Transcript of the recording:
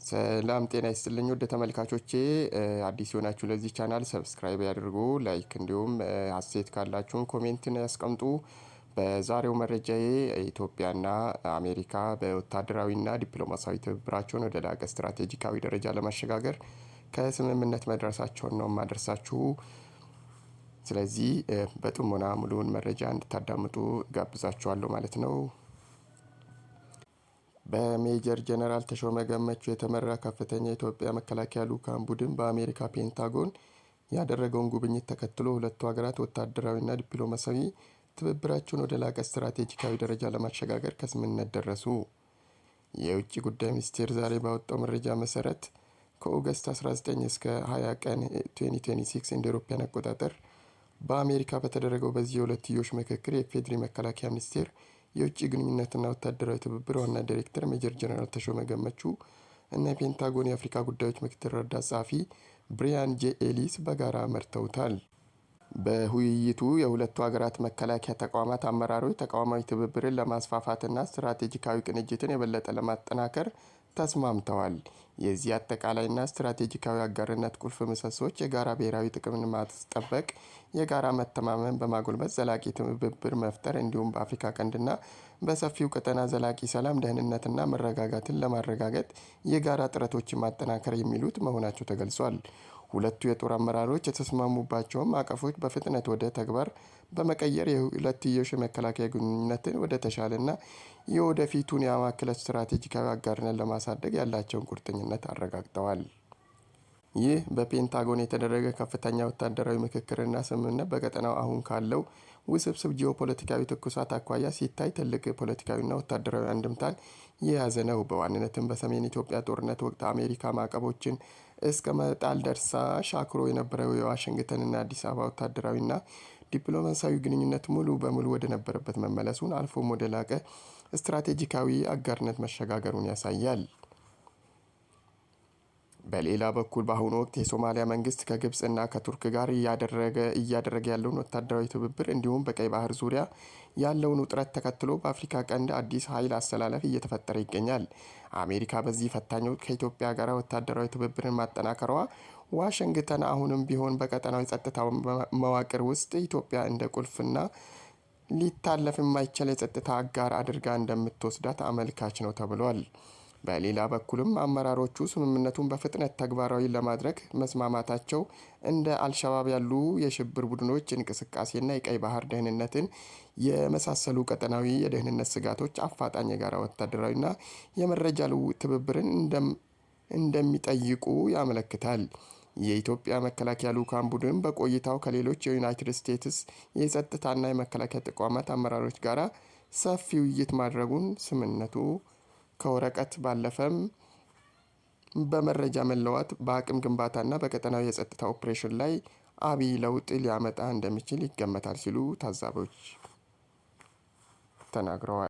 ሰላም ጤና ይስጥልኝ ወደ ተመልካቾቼ አዲስ ሆናችሁ ለዚህ ቻናል ሰብስክራይብ ያድርጉ፣ ላይክ እንዲሁም አስተያየት ካላችሁን ኮሜንትን ያስቀምጡ። በዛሬው መረጃዬ ኢትዮጵያና አሜሪካ በወታደራዊና ዲፕሎማሲያዊ ትብብራቸውን ወደ ላቀ ስትራቴጂካዊ ደረጃ ለማሸጋገር ከስምምነት መድረሳቸውን ነው የማደርሳችሁ። ስለዚህ በጥሞና ሙሉውን መረጃ እንድታዳምጡ ጋብዛችኋለሁ ማለት ነው። በሜጀር ጀነራል ተሾመ ገመቹ የተመራ ከፍተኛ የኢትዮጵያ መከላከያ ልዑካን ቡድን በአሜሪካ ፔንታጎን ያደረገውን ጉብኝት ተከትሎ ሁለቱ ሀገራት ወታደራዊና ዲፕሎማሲያዊ ትብብራቸውን ወደ ላቀ ስትራቴጂካዊ ደረጃ ለማሸጋገር ከስምምነት ደረሱ። የውጭ ጉዳይ ሚኒስቴር ዛሬ ባወጣው መረጃ መሰረት ከኦገስት 19 እስከ 20 ቀን 2026 እንደ አውሮፓውያን አቆጣጠር በአሜሪካ በተደረገው በዚህ የሁለትዮሽ ምክክር የፌዴሪ መከላከያ ሚኒስቴር የውጭ ግንኙነትና ወታደራዊ ትብብር ዋና ዳይሬክተር ሜጀር ጀነራል ተሾመ ገመቹ እና የፔንታጎን የአፍሪካ ጉዳዮች ምክትል ረዳት ጸሐፊ ብሪያን ጄ ኤሊስ በጋራ መርተውታል። በውይይቱ የሁለቱ ሀገራት መከላከያ ተቋማት አመራሮች ተቋማዊ ትብብርን ለማስፋፋትና ስትራቴጂካዊ ቅንጅትን የበለጠ ለማጠናከር ተስማምተዋል። የዚህ አጠቃላይና ስትራቴጂካዊ አጋርነት ቁልፍ ምሰሶች የጋራ ብሔራዊ ጥቅምን ማስጠበቅ፣ የጋራ መተማመን በማጎልበት ዘላቂ ትብብር መፍጠር እንዲሁም በአፍሪካ ቀንድና በሰፊው ቀጠና ዘላቂ ሰላም፣ ደህንነትና መረጋጋትን ለማረጋገጥ የጋራ ጥረቶችን ማጠናከር የሚሉት መሆናቸው ተገልጿል። ሁለቱ የጦር አመራሮች የተስማሙባቸውን ማዕቀፎች በፍጥነት ወደ ተግባር በመቀየር የሁለትዮሽ መከላከያ ግንኙነትን ወደ ተሻለና የወደፊቱን ያማከለ ስትራቴጂካዊ አጋርነት ለማሳደግ ያላቸውን ቁርጠኝነት አረጋግጠዋል። ይህ በፔንታጎን የተደረገ ከፍተኛ ወታደራዊ ምክክርና ስምምነት በቀጠናው አሁን ካለው ውስብስብ ጂኦፖለቲካዊ ትኩሳት አኳያ ሲታይ ትልቅ ፖለቲካዊና ወታደራዊ አንድምታን የያዘ ነው። በዋናነትም በሰሜን ኢትዮጵያ ጦርነት ወቅት አሜሪካ ማዕቀቦችን እስከ መጣል ደርሳ ሻክሮ የነበረው የዋሽንግተንና አዲስ አበባ ወታደራዊና ዲፕሎማሲያዊ ግንኙነት ሙሉ በሙሉ ወደ ነበረበት መመለሱን አልፎም ወደ ላቀ ስትራቴጂካዊ አጋርነት መሸጋገሩን ያሳያል። በሌላ በኩል በአሁኑ ወቅት የሶማሊያ መንግስት ከግብጽና ከቱርክ ጋር እያደረገ ያለውን ወታደራዊ ትብብር እንዲሁም በቀይ ባህር ዙሪያ ያለውን ውጥረት ተከትሎ በአፍሪካ ቀንድ አዲስ ኃይል አሰላለፍ እየተፈጠረ ይገኛል። አሜሪካ በዚህ ፈታኝ ወቅት ከኢትዮጵያ ጋር ወታደራዊ ትብብርን ማጠናከሯ ዋሽንግተን አሁንም ቢሆን በቀጠናዊ ጸጥታ መዋቅር ውስጥ ኢትዮጵያ እንደ ቁልፍና ሊታለፍ የማይቻል የጸጥታ አጋር አድርጋ እንደምትወስዳት አመልካች ነው ተብሏል። በሌላ በኩልም አመራሮቹ ስምምነቱን በፍጥነት ተግባራዊ ለማድረግ መስማማታቸው እንደ አልሸባብ ያሉ የሽብር ቡድኖች እንቅስቃሴና የቀይ ባህር ደህንነትን የመሳሰሉ ቀጠናዊ የደህንነት ስጋቶች አፋጣኝ የጋራ ወታደራዊና የመረጃ ልውውጥ ትብብርን እንደሚጠይቁ ያመለክታል። የኢትዮጵያ መከላከያ ልዑካን ቡድን በቆይታው ከሌሎች የዩናይትድ ስቴትስ የጸጥታና የመከላከያ ተቋማት አመራሮች ጋር ሰፊ ውይይት ማድረጉን ስምምነቱ ከወረቀት ባለፈም በመረጃ መለዋወጥ፣ በአቅም ግንባታና በቀጠናዊ የጸጥታ ኦፕሬሽን ላይ አብይ ለውጥ ሊያመጣ እንደሚችል ይገመታል ሲሉ ታዛቢዎች ተናግረዋል።